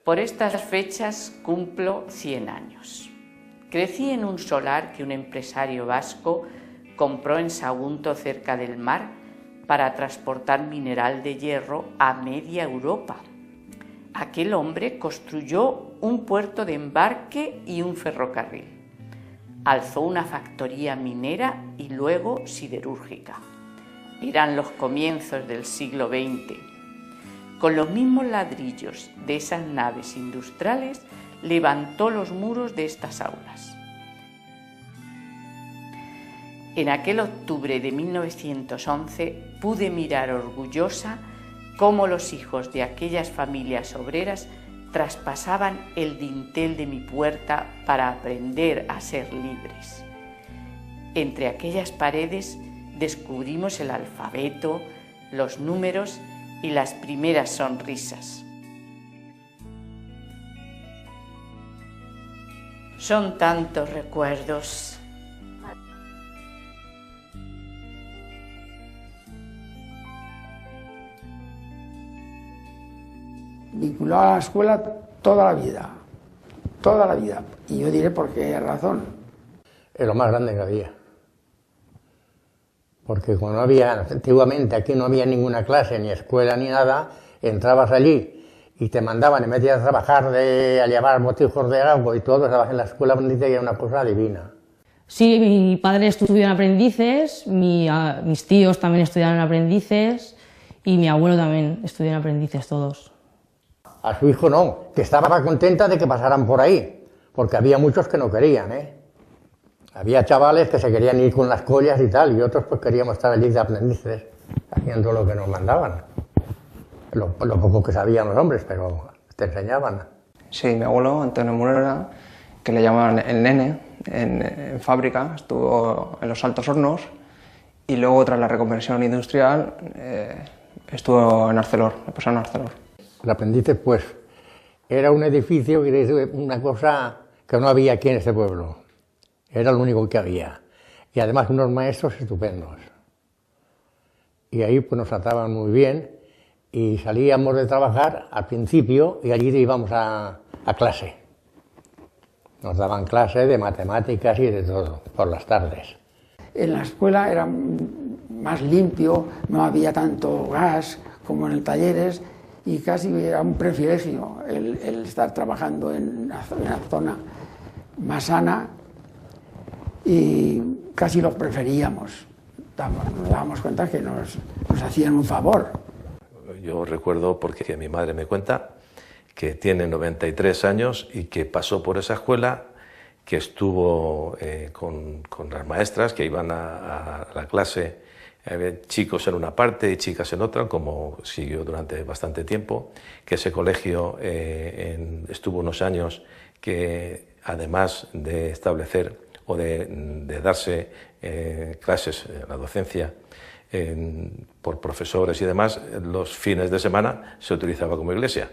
Por estas fechas cumplo 100 años. Crecí en un solar que un empresario vasco compró en Sagunto, cerca del mar, para transportar mineral de hierro a media Europa. Aquel hombre construyó un puerto de embarque y un ferrocarril. Alzó una factoría minera y luego siderúrgica. Eran los comienzos del siglo XX. Con los mismos ladrillos de esas naves industriales levantó los muros de estas aulas. En aquel octubre de 1911 pude mirar orgullosa cómo los hijos de aquellas familias obreras traspasaban el dintel de mi puerta para aprender a ser libres. Entre aquellas paredes descubrimos el alfabeto, los números y las primeras sonrisas. Son tantos recuerdos. Vinculado a la escuela toda la vida, y yo diré por qué razón. Es lo más grande que había. Porque cuando antiguamente aquí no había ninguna clase, ni escuela, ni nada, entrabas allí y te mandaban y metías a trabajar, a llevar botijos de agua y todo, estabas en la escuela aprendiz y era una cosa divina. Sí, mi padre estudió en aprendices, mis tíos también estudiaron en aprendices y mi abuelo también estudió en aprendices, todos. A su hijo no, que estaba contenta de que pasaran por ahí, porque había muchos que no querían, Había chavales que se querían ir con las collas y tal, y otros pues queríamos estar allí de aprendices, haciendo lo que nos mandaban. Lo poco que sabían los hombres, pero te enseñaban. Sí, mi abuelo, Antonio Murera, que le llamaban el nene, en fábrica, estuvo en los Altos Hornos, y luego tras la reconversión industrial estuvo en Arcelor, le pasaron a Arcelor. El aprendices pues era un edificio, una cosa que no había aquí en este pueblo. Era lo único que había. Y además unos maestros estupendos. Y ahí pues nos trataban muy bien y salíamos de trabajar al principio y allí íbamos a clase. Nos daban clase de matemáticas y de todo, por las tardes. En la escuela era más limpio, no había tanto gas como en el talleres y casi era un privilegio el estar trabajando en una zona más sana. Y casi los preferíamos, nos dábamos cuenta que nos hacían un favor. Yo recuerdo, porque mi madre me cuenta, que tiene 93 años y que pasó por esa escuela, que estuvo con las maestras que iban a la clase, chicos en una parte y chicas en otra, como siguió durante bastante tiempo, que ese colegio estuvo unos años que, además de establecer o de darse clases, la docencia, por profesores y demás, los fines de semana se utilizaba como iglesia.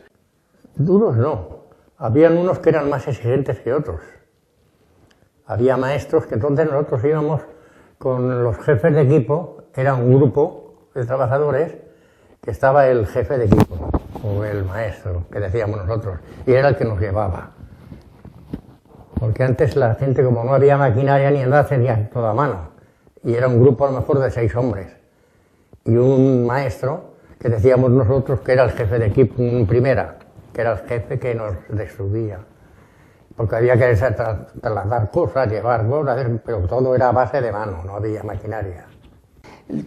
Duros no, habían unos que eran más exigentes que otros. Había maestros que entonces nosotros íbamos con los jefes de equipo, era un grupo de trabajadores, que estaba el jefe de equipo, o el maestro, que decíamos nosotros, y era el que nos llevaba. Porque antes la gente, como no había maquinaria ni nada, hacía todo a mano, y era un grupo a lo mejor de 6 hombres. Y un maestro, que decíamos nosotros que era el jefe de equipo en primera, que era el jefe que nos destruía. Porque había que trasladar cosas, llevar cosas, pero todo era a base de mano, no había maquinaria.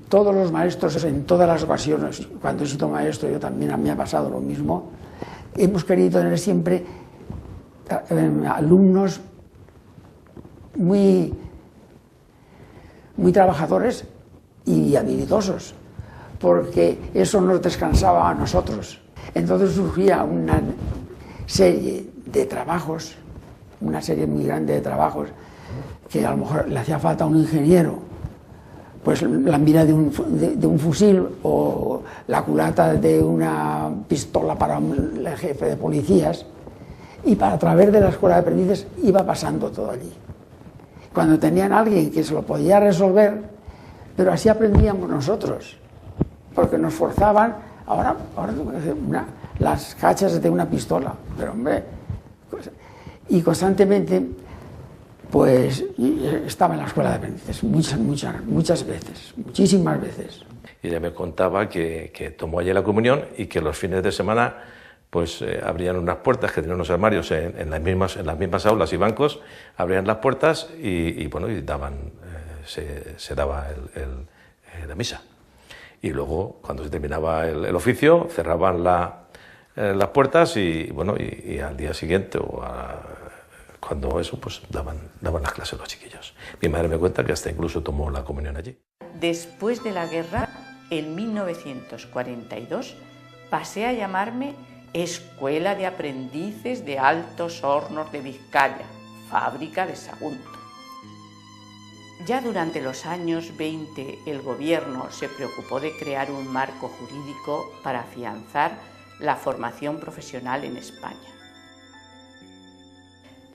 Todos los maestros, en todas las ocasiones, cuando he sido maestro, yo también a mí me ha pasado lo mismo, hemos querido tener siempre alumnos muy trabajadores y habilidosos, porque eso nos descansaba a nosotros. Entonces surgía una serie de trabajos, una serie muy grande de trabajos, que a lo mejor le hacía falta a un ingeniero, pues la mira de un fusil o la culata de una pistola para el jefe de policías, y a través de la escuela de aprendices iba pasando todo allí. Cuando tenían a alguien que se lo podía resolver, pero así aprendíamos nosotros, porque nos forzaban, ahora las cachas de una pistola, pero hombre, y constantemente pues estaba en la escuela de aprendices muchas veces, muchísimas veces. Y ella me contaba que tomó allí la comunión y que los fines de semana pues abrían unas puertas que tenían unos armarios en las mismas aulas y bancos, abrían las puertas y bueno, y se daba la misa. Y luego, cuando se terminaba el oficio, cerraban las puertas y bueno, y al día siguiente cuando eso, pues daban las clases los chiquillos. Mi madre me cuenta que hasta incluso tomó la comunión allí. Después de la guerra, en 1942, pasé a llamarme Escuela de Aprendices de Altos Hornos de Vizcaya, fábrica de Sagunto. Ya durante los años 20 el gobierno se preocupó de crear un marco jurídico para afianzar la formación profesional en España.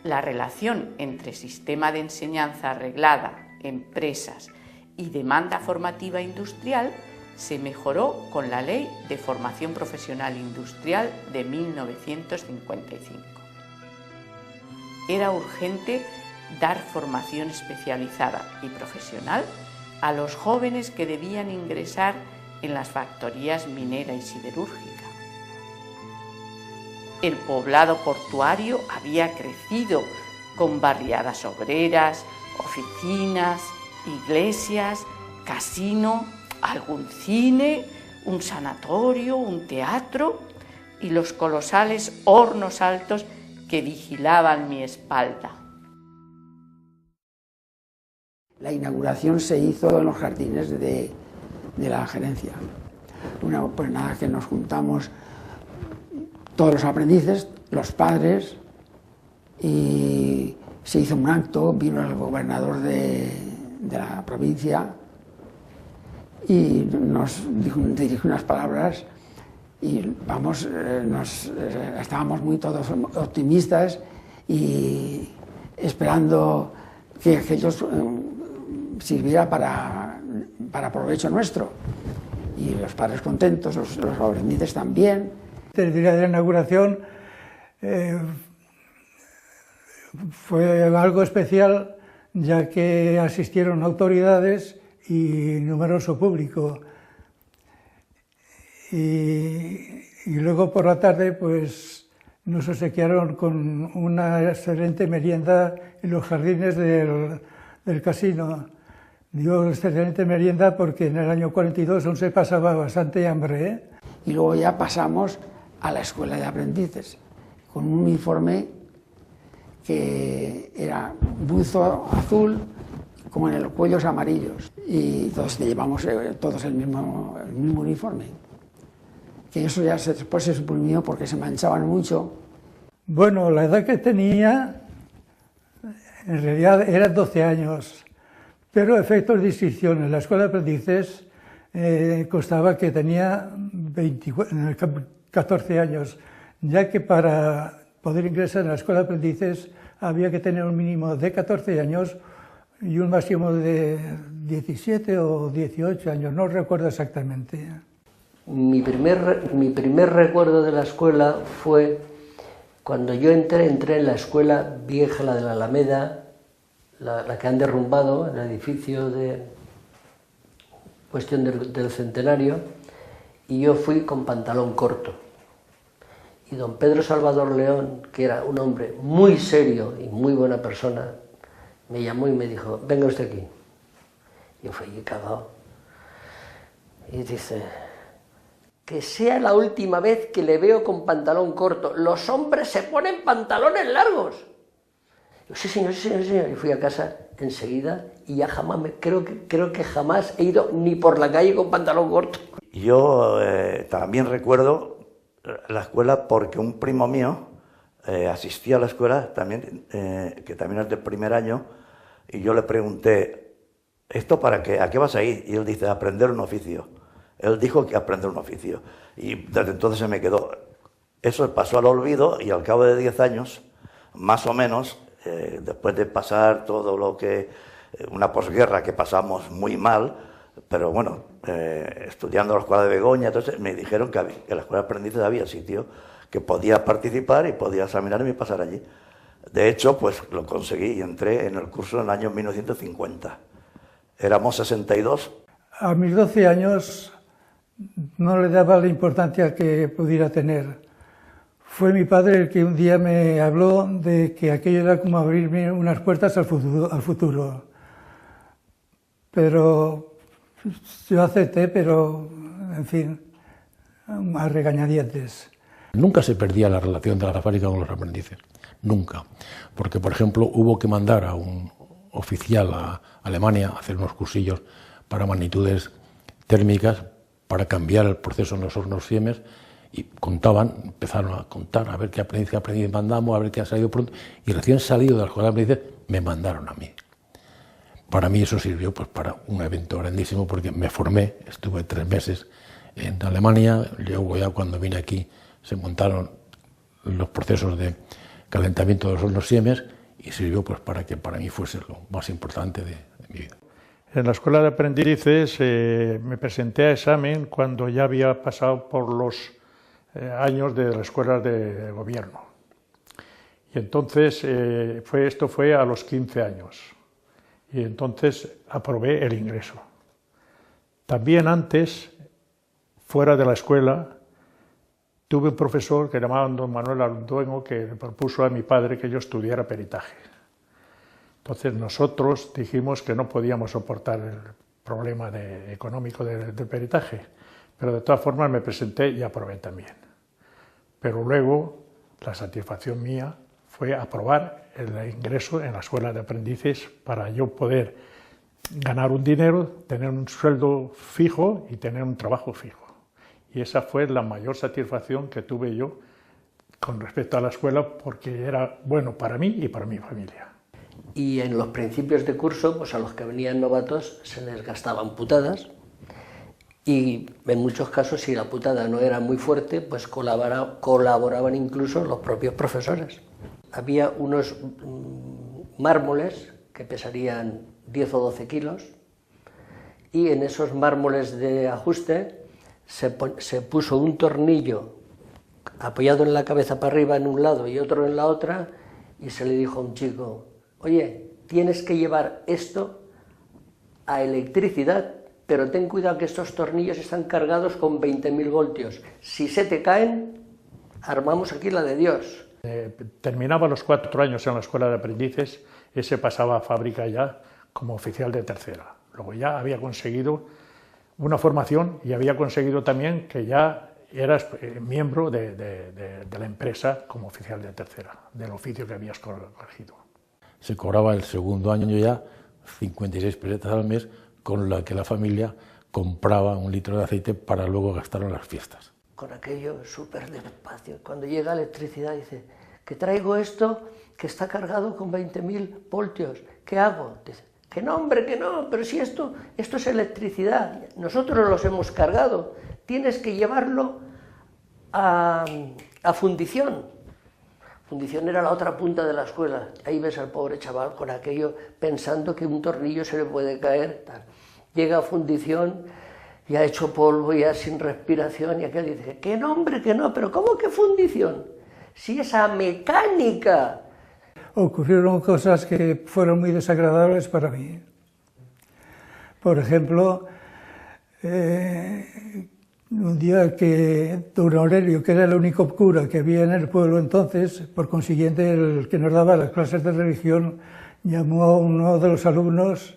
La relación entre sistema de enseñanza reglada, empresas y demanda formativa industrial se mejoró con la Ley de Formación Profesional Industrial de 1955. Era urgente dar formación especializada y profesional a los jóvenes que debían ingresar en las factorías minera y siderúrgica. El poblado portuario había crecido con barriadas obreras, oficinas, iglesias, casino, algún cine, un sanatorio, un teatro y los colosales hornos altos que vigilaban mi espalda. La inauguración se hizo en los jardines de la gerencia. Pues nada, que nos juntamos todos los aprendices, los padres, y se hizo un acto, vino el gobernador de la provincia y nos dirigió unas palabras y vamos, estábamos muy todos optimistas y esperando que aquello sirviera para provecho nuestro. Y los padres contentos, los aprendices también. El día de la inauguración fue algo especial, ya que asistieron autoridades y numeroso público. Y luego por la tarde pues nos obsequiaron con una excelente merienda en los jardines del casino. Digo excelente merienda porque en el año 42 aún se pasaba bastante hambre, ¿eh? Y luego ya pasamos a la escuela de aprendices. con un uniforme que era buzo azul con el cuellos amarillos, y todos llevamos todos el mismo uniforme, que eso ya después se suprimió porque se manchaban mucho. Bueno, la edad que tenía en realidad era 12 años, pero efectos de inscripción en la escuela de aprendices constaba que tenía 14 años, ya que para poder ingresar en la escuela de aprendices había que tener un mínimo de 14 años y un máximo de 17 o 18 años, no recuerdo exactamente. Mi primer recuerdo de la escuela fue cuando yo entré en la escuela vieja, la de la Alameda, la que han derrumbado, el edificio de cuestión del centenario, y yo fui con pantalón corto. Y don Pedro Salvador León, que era un hombre muy serio y muy buena persona, me llamó y me dijo, venga usted aquí. Yo fui cagado. Y dice, que sea la última vez que le veo con pantalón corto. Los hombres se ponen pantalones largos. Yo, sí señor, sí señor, sí señor. Y fui a casa enseguida y ya jamás, creo que jamás he ido ni por la calle con pantalón corto. Yo también recuerdo la escuela porque un primo mío asistía a la escuela también, que también es del primer año, y yo le pregunté, ¿esto para qué? ¿A qué vas a ir? Y él dice, a aprender un oficio. Él dijo que aprender un oficio. Y desde entonces se me quedó. Eso pasó al olvido y al cabo de 10 años, más o menos, después de pasar todo lo que... una posguerra que pasamos muy mal, pero bueno, estudiando en la escuela de Begoña, entonces me dijeron que en la escuela de aprendices había sitio que podía participar y podía examinarme y pasar allí. De hecho, pues lo conseguí y entré en el curso en el año 1950. Éramos 62. A mis 12 años no le daba la importancia que pudiera tener. Fue mi padre el que un día me habló de que aquello era como abrirme unas puertas al futuro. Pero yo acepté, pero en fin, a regañadientes. Nunca se perdía la relación de la fábrica con los aprendices, nunca. Porque, por ejemplo, hubo que mandar a un oficial a Alemania a hacer unos cursillos para magnitudes térmicas, para cambiar el proceso en los hornos Siemens, y empezaron a contar, a ver qué aprendiz mandamos, a ver qué ha salido pronto, y recién salido de la escuela de aprendices me mandaron a mí. Para mí eso sirvió pues para un evento grandísimo, porque me formé, estuve 3 meses en Alemania, luego ya cuando vine aquí se montaron los procesos de calentamiento de los hornos Siemens, y sirvió pues para que para mí fuese lo más importante de mi vida. En la escuela de aprendices me presenté a examen cuando ya había pasado por los años de las escuelas de gobierno. Y entonces esto fue a los 15 años. Y entonces aprobé el ingreso. También antes, fuera de la escuela, tuve un profesor que llamaban don Manuel Arduengo, que le propuso a mi padre que yo estudiara peritaje. Entonces nosotros dijimos que no podíamos soportar el problema económico del peritaje, pero de todas formas me presenté y aprobé también. Pero luego la satisfacción mía fue aprobar el ingreso en la escuela de aprendices para yo poder ganar un dinero, tener un sueldo fijo y tener un trabajo fijo. Y esa fue la mayor satisfacción que tuve yo con respecto a la escuela, porque era bueno para mí y para mi familia. Y en los principios de curso, pues a los que venían novatos se les gastaban putadas, y en muchos casos, si la putada no era muy fuerte, pues colaboraban incluso los propios profesores. Había unos mármoles que pesarían 10 o 12 kilos, y en esos mármoles de ajuste se puso un tornillo apoyado en la cabeza para arriba en un lado y otro en la otra, y se le dijo a un chico, oye, tienes que llevar esto a electricidad, pero ten cuidado que estos tornillos están cargados con 20.000 voltios. Si se te caen, armamos aquí la de Dios. Terminaba los 4 años en la escuela de aprendices y se pasaba a fábrica ya como oficial de tercera. Luego ya había conseguido una formación y había conseguido también que ya Eras miembro de la empresa como oficial de tercera, del oficio que habías corregido. Se cobraba el segundo año ya 56 pesetas al mes, con la que la familia compraba 1 litro de aceite para luego gastarlo en las fiestas. Con aquello súper despacio. Cuando llega electricidad dice, que traigo esto que está cargado con 20.000 voltios, ¿qué hago? Dice, que no, hombre, que no, pero si esto es electricidad, nosotros los hemos cargado, tienes que llevarlo a fundición. Fundición era la otra punta de la escuela, ahí ves al pobre chaval con aquello pensando que un tornillo se le puede caer, tal. Llega a fundición, ya hecho polvo, ya sin respiración, y aquel dice, que no, hombre, que no, pero ¿cómo que fundición? Si esa mecánica. Ocurrieron cosas que fueron muy desagradables para mí. Por ejemplo, un día que don Aurelio, que era el único cura que había en el pueblo entonces, por consiguiente el que nos daba las clases de religión, llamó a uno de los alumnos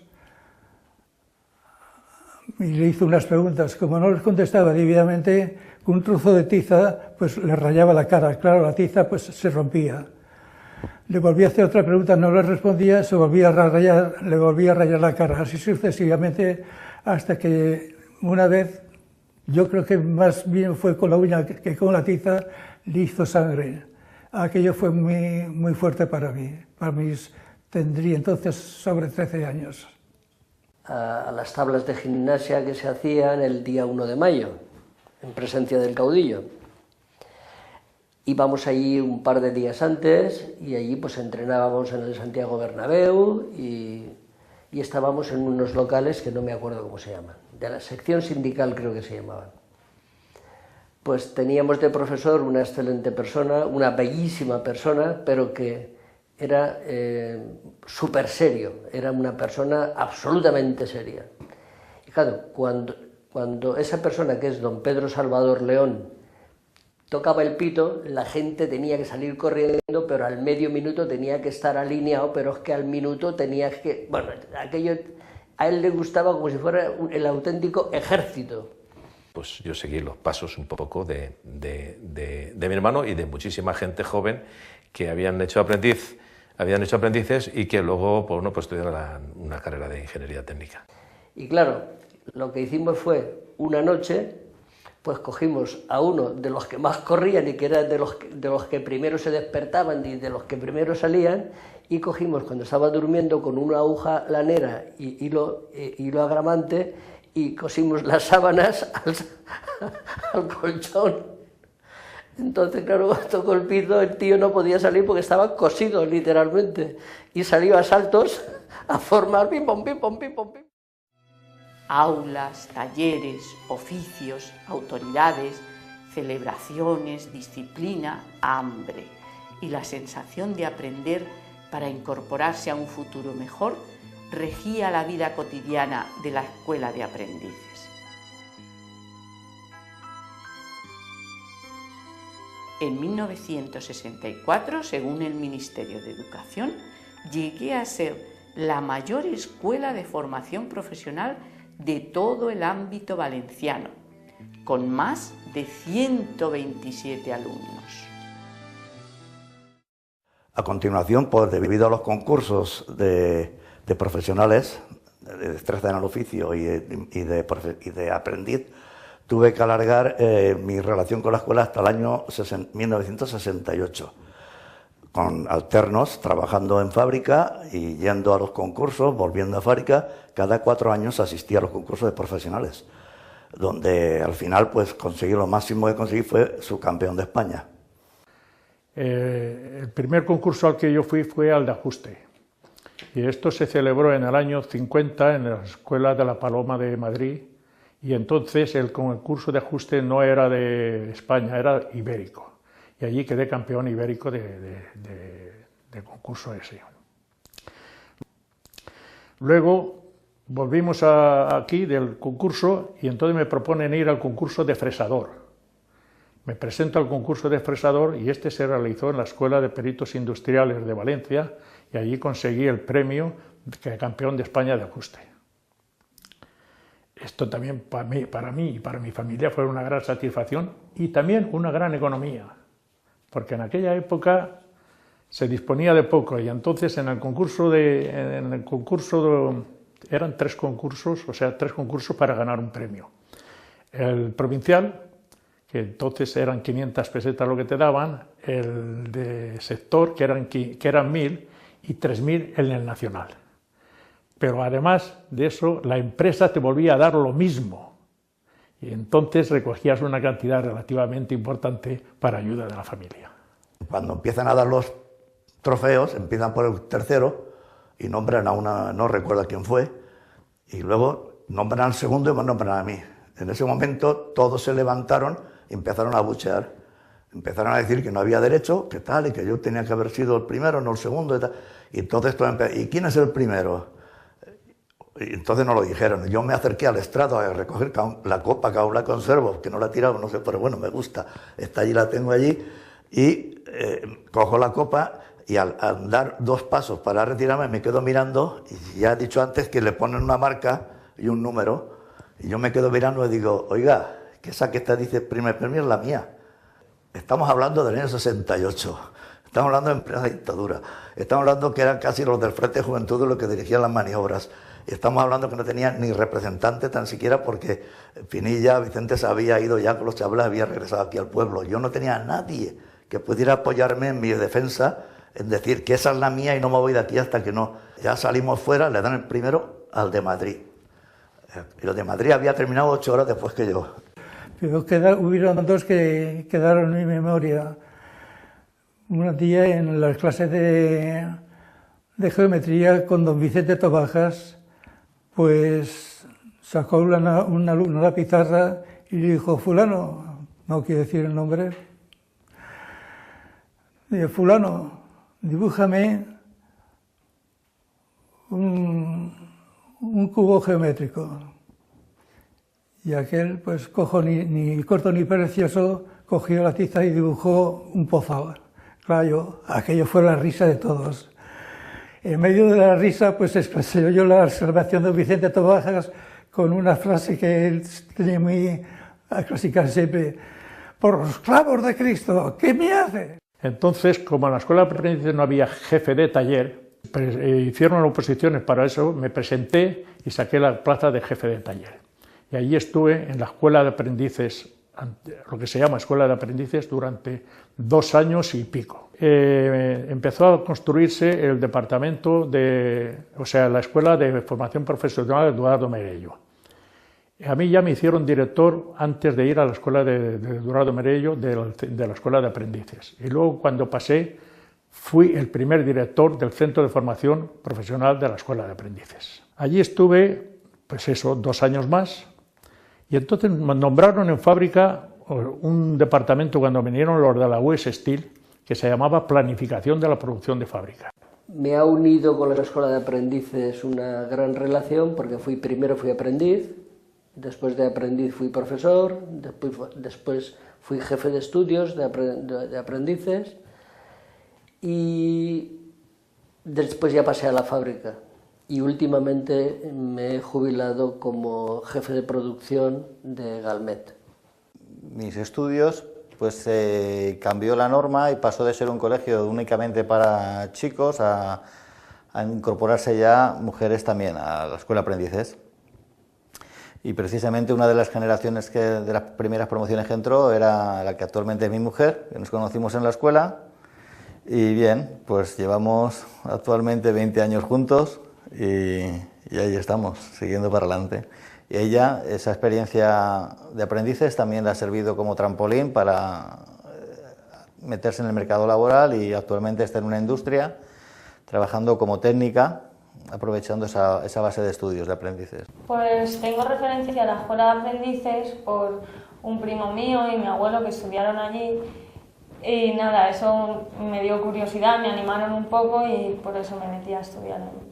y le hizo unas preguntas. Como no les contestaba debidamente, con un trozo de tiza pues le rayaba la cara. Claro, la tiza pues se rompía. Le volvía a hacer otra pregunta, no le respondía, se volvía a rayar, le volvía a rayar la cara, así sucesivamente, hasta que una vez, yo creo que más bien fue con la uña que con la tiza, le hizo sangre. Aquello fue muy fuerte para mí. Tendría entonces sobre 13 años. A las tablas de gimnasia que se hacían el día 1 de mayo, en presencia del caudillo. Íbamos allí un par de días antes y allí pues entrenábamos en el Santiago Bernabéu y estábamos en unos locales que no me acuerdo cómo se llaman, de la sección sindical creo que se llamaban. Pues teníamos de profesor una excelente persona, una bellísima persona, pero que era súper serio, era una persona absolutamente seria. Y claro, cuando esa persona, que es don Pedro Salvador León, tocaba el pito, la gente tenía que salir corriendo, pero al medio minuto tenía que estar alineado, pero es que al minuto tenía que... Bueno, aquello a él le gustaba como si fuera el auténtico ejército. Pues yo seguí los pasos un poco de mi hermano y de muchísima gente joven que habían hecho aprendices y que luego pues estudiaron una carrera de ingeniería técnica. Y claro, lo que hicimos fue una noche, pues cogimos a uno de los que más corrían y que era de los que primero se despertaban y de los que primero salían, y cogimos cuando estaba durmiendo con una aguja lanera y hilo agramante y cosimos las sábanas al colchón. Entonces, claro, cuando tocó el pito, el tío no podía salir porque estaba cosido, literalmente, y salió a saltos a formar pim pom, pim pom, pim pom, pim. Aulas, talleres, oficios, autoridades, celebraciones, disciplina, hambre y la sensación de aprender para incorporarse a un futuro mejor regía la vida cotidiana de la escuela de aprendices. En 1964, según el Ministerio de Educación, llegué a ser la mayor escuela de formación profesional de todo el ámbito valenciano, con más de 127 alumnos. A continuación, pues debido a los concursos de profesionales, de destreza en el oficio y de aprendiz, tuve que alargar mi relación con la escuela hasta el año 1968, con alternos, trabajando en fábrica y yendo a los concursos, volviendo a fábrica. Cada 4 años asistía a los concursos de profesionales, donde al final pues conseguí lo máximo que conseguí fue subcampeón de España. El primer concurso al que yo fui fue al de ajuste, y esto se celebró en el año 50 en la Escuela de la Paloma de Madrid, y entonces el concurso de ajuste no era de España, era ibérico, y allí quedé campeón ibérico de concurso ese. Luego volvimos aquí del concurso y entonces me proponen ir al concurso de fresador. Me presento al concurso de fresador y este se realizó en la Escuela de Peritos Industriales de Valencia y allí conseguí el premio de campeón de España de ajuste. esto también para mí y para mi familia fue una gran satisfacción y también una gran economía, porque en aquella época se disponía de poco y entonces en el concurso eran 3 concursos, o sea, 3 concursos para ganar un premio. El provincial, que entonces eran 500 pesetas lo que te daban, el de sector, que eran 1.000, y 3.000 en el nacional. Pero además de eso, la empresa te volvía a dar lo mismo. Y entonces recogías una cantidad relativamente importante para ayuda de la familia. Cuando empiezan a dar los trofeos, empiezan por el tercero y nombran a una, no recuerdo quién fue, y luego nombran al segundo y me nombran a mí. En ese momento todos se levantaron y empezaron a abuchear. Empezaron a decir que no había derecho, que tal, y que yo tenía que haber sido el primero, no el segundo, y tal. Y entonces ¿y quién es el primero? Y entonces no lo dijeron. Yo me acerqué al estrado a recoger la copa, que aún la conservo, que no la he tirado, no sé, pero bueno, me gusta. Está allí, la tengo allí, y cojo la copa y al dar 2 pasos para retirarme me quedo mirando, y ya he dicho antes que le ponen una marca y un número, y yo me quedo mirando y digo, oiga, que esa que está dice primer premio es la mía. Estamos hablando del año 68, estamos hablando de plena dictadura, estamos hablando que eran casi los del Frente de Juventud los que dirigían las maniobras, estamos hablando que no tenían ni representante tan siquiera porque Pinilla, Vicente se había ido ya con los chavales, había regresado aquí al pueblo. Yo no tenía a nadie que pudiera apoyarme en mi defensa, en decir que esa es la mía y no me voy de aquí hasta que no. Ya salimos fuera, le dan el primero al de Madrid. Y el de Madrid había terminado 8 horas después que yo. Pero hubieron 2 que quedaron en mi memoria. Un día en las clases de geometría con don Vicente Tobajas, pues sacó un alumno la pizarra y le dijo, fulano, no quiero decir el nombre, dice, fulano, dibújame un cubo geométrico. Y aquel, pues cojo ni corto ni precioso, cogió la tiza y dibujó un pozo. Claro, aquello fue la risa de todos. En medio de la risa, pues expresé yo la observación de Vicente Tobajas con una frase que él tenía muy clásica siempre, por los clavos de Cristo, ¿qué me hace? Entonces, como en la escuela de aprendices no había jefe de taller, hicieron oposiciones para eso, me presenté y saqué la plaza de jefe de taller. Y allí estuve en la escuela de aprendices, lo que se llama escuela de aprendices, durante 2 años y pico. Empezó a construirse el departamento la escuela de formación profesional de Eduardo Merello. A mí ya me hicieron director antes de ir a la escuela de Eduardo Merello, de la escuela de aprendices. Y luego cuando pasé, fui el primer director del centro de formación profesional de la escuela de aprendices. Allí estuve, pues eso, 2 años más. Y entonces me nombraron en fábrica un departamento cuando vinieron los de la US Steel que se llamaba Planificación de la Producción de Fábrica. Me ha unido con la escuela de aprendices una gran relación porque primero fui aprendiz, después de aprendiz fui profesor, después fui jefe de estudios de aprendices y después ya pasé a la fábrica. Y últimamente me he jubilado como jefe de producción de Galmet. Mis estudios, pues cambió la norma y pasó de ser un colegio únicamente para chicos a incorporarse ya mujeres también a la escuela de aprendices. Y precisamente una de las generaciones de las primeras promociones que entró era la que actualmente es mi mujer, que nos conocimos en la escuela. Y bien, pues llevamos actualmente 20 años juntos. Y ahí estamos, siguiendo para adelante. Y ella, esa experiencia de aprendices también le ha servido como trampolín para meterse en el mercado laboral y actualmente está en una industria trabajando como técnica, aprovechando esa base de estudios de aprendices. Pues tengo referencia a la escuela de aprendices por un primo mío y mi abuelo que estudiaron allí. Y nada, eso me dio curiosidad, me animaron un poco y por eso me metí a estudiar allí.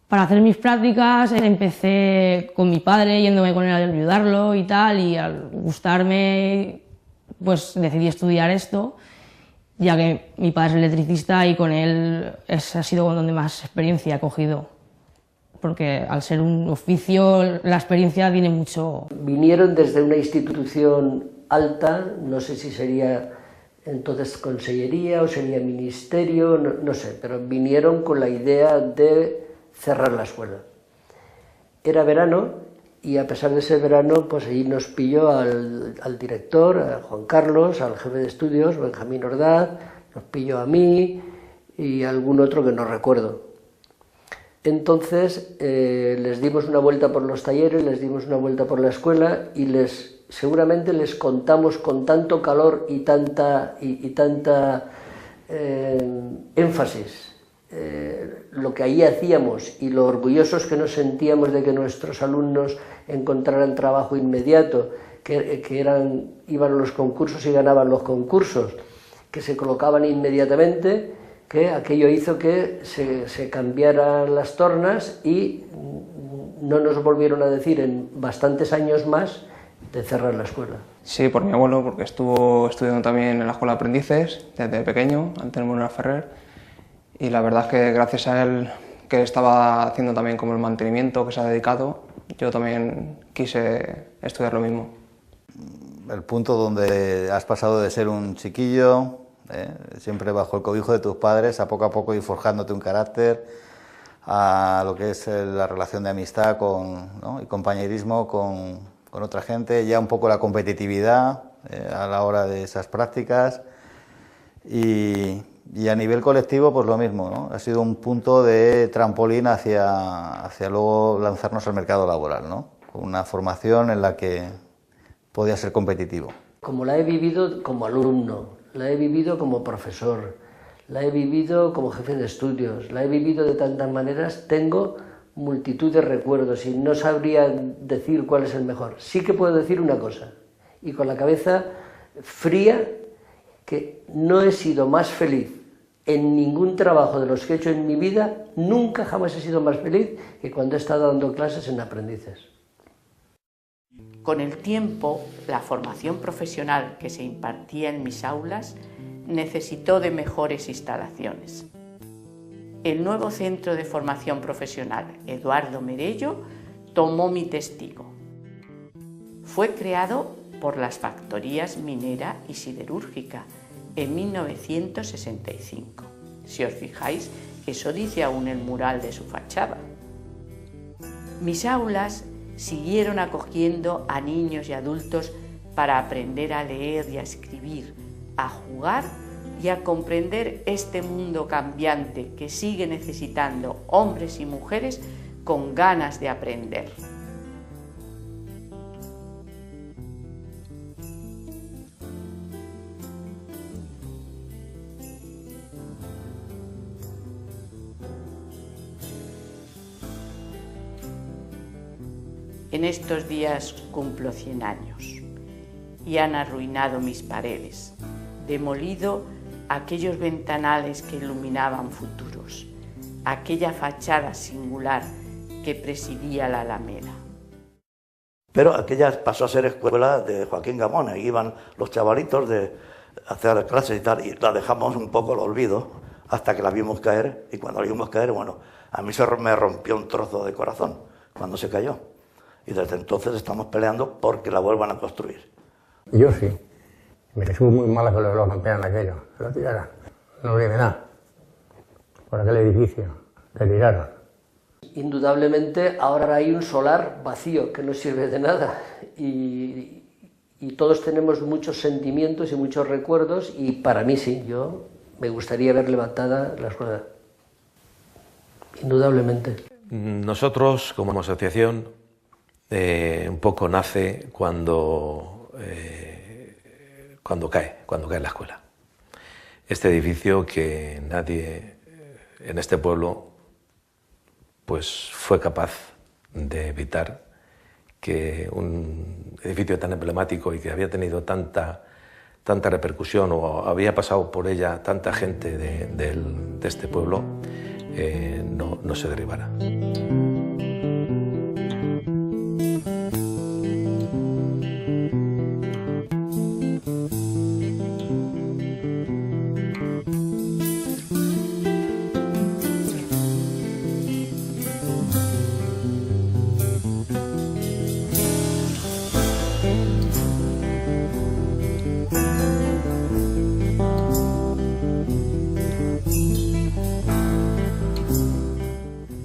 Para hacer mis prácticas empecé con mi padre, yéndome con él a ayudarlo y tal, y al gustarme pues decidí estudiar esto, ya que mi padre es electricista y con él ha sido donde más experiencia he cogido. porque al ser un oficio la experiencia tiene mucho. Vinieron desde una institución alta, no sé si sería entonces consellería o sería ministerio, no sé, pero vinieron con la idea de cerrar la escuela. Era verano y a pesar de ser verano, pues allí nos pilló al director, a Juan Carlos, al jefe de estudios, Benjamín Ordaz, nos pilló a mí y a algún otro que no recuerdo. Entonces les dimos una vuelta por los talleres, les dimos una vuelta por la escuela y seguramente les contamos con tanto calor y tanta énfasis lo que allí hacíamos y lo orgullosos que nos sentíamos de que nuestros alumnos encontraran trabajo inmediato, que iban a los concursos y ganaban los concursos, que se colocaban inmediatamente, que aquello hizo que se cambiaran las tornas y no nos volvieron a decir en bastantes años más de cerrar la escuela. Sí, por mi abuelo, porque estuvo estudiando también en la Escuela de Aprendices desde pequeño, Antonio Morera Ferrer, y la verdad es que gracias a él, que estaba haciendo también como el mantenimiento, que se ha dedicado, yo también quise estudiar lo mismo. El punto donde has pasado de ser un chiquillo, siempre bajo el cobijo de tus padres, a poco ir forjándote un carácter, a lo que es la relación de amistad ¿no? y compañerismo con otra gente, ya un poco la competitividad a la hora de esas prácticas y a nivel colectivo pues lo mismo, ¿no? Ha sido un punto de trampolín hacia luego lanzarnos al mercado laboral, ¿no? Con una formación en la que podía ser competitivo. Como la he vivido como alumno, la he vivido como profesor, la he vivido como jefe de estudios, la he vivido de tantas maneras, tengo multitud de recuerdos y no sabría decir cuál es el mejor. Sí que puedo decir una cosa, y con la cabeza fría, que no he sido más feliz en ningún trabajo de los que he hecho en mi vida, nunca jamás he sido más feliz que cuando he estado dando clases en Aprendices. Con el tiempo, la formación profesional que se impartía en mis aulas necesitó de mejores instalaciones. El nuevo Centro de Formación Profesional Eduardo Merello tomó mi testigo. Fue creado por las factorías minera y siderúrgica en 1965. Si os fijáis, eso dice aún el mural de su fachada. Mis aulas siguieron acogiendo a niños y adultos para aprender a leer y a escribir, a jugar y a comprender este mundo cambiante que sigue necesitando hombres y mujeres con ganas de aprender. En estos días cumplo 100 años y han arruinado mis paredes, demolido aquellos ventanales que iluminaban futuros, aquella fachada singular que presidía la Alameda. Pero aquella pasó a ser escuela de Joaquín Gamón, ahí iban los chavalitos de hacer clases y tal, y la dejamos un poco al olvido hasta que la vimos caer, y cuando la vimos caer, bueno, a mí se me rompió un trozo de corazón cuando se cayó. Y desde entonces estamos peleando porque la vuelvan a construir. Yo sí. Me estuvo muy mal que lo rompieran aquello, que lo tiraran. No viene nada. Por aquel edificio, que tiraron. Indudablemente ahora hay un solar vacío que no sirve de nada y todos tenemos muchos sentimientos y muchos recuerdos y para mí sí, yo me gustaría ver levantada la escuela. Indudablemente. Nosotros como asociación un poco nace cuando cae la escuela. Este edificio que nadie en este pueblo pues fue capaz de evitar que un edificio tan emblemático y que había tenido tanta repercusión o había pasado por ella tanta gente de este pueblo no se derribara.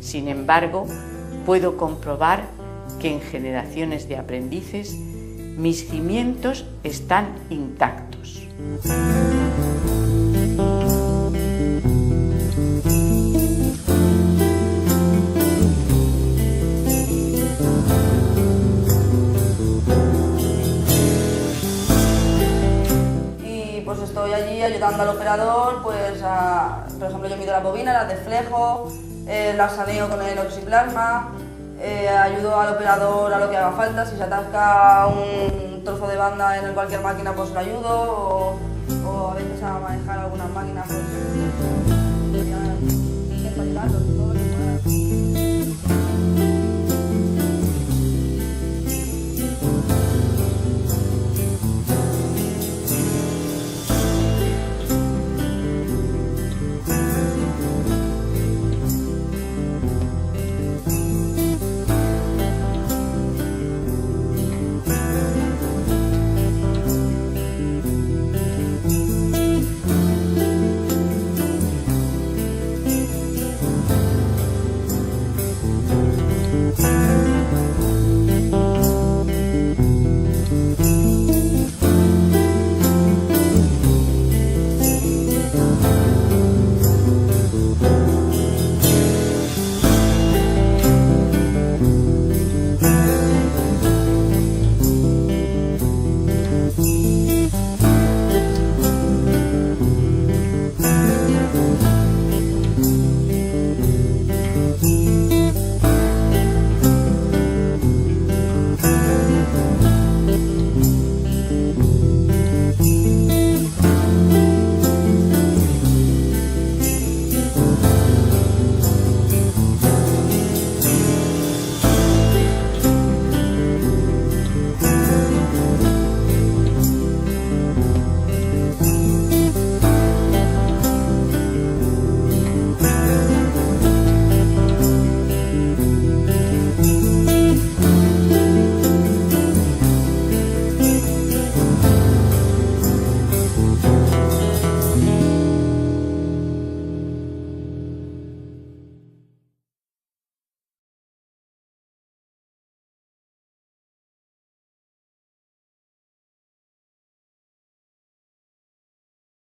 Sin embargo, puedo comprobar que en generaciones de aprendices mis cimientos están intactos. Pues estoy allí ayudando al operador, pues por ejemplo yo mido las bobinas, las desflejo, las saneo con el oxiplasma, ayudo al operador a lo que haga falta, si se atasca un trozo de banda en cualquier máquina pues lo ayudo, o a veces a manejar algunas máquinas pues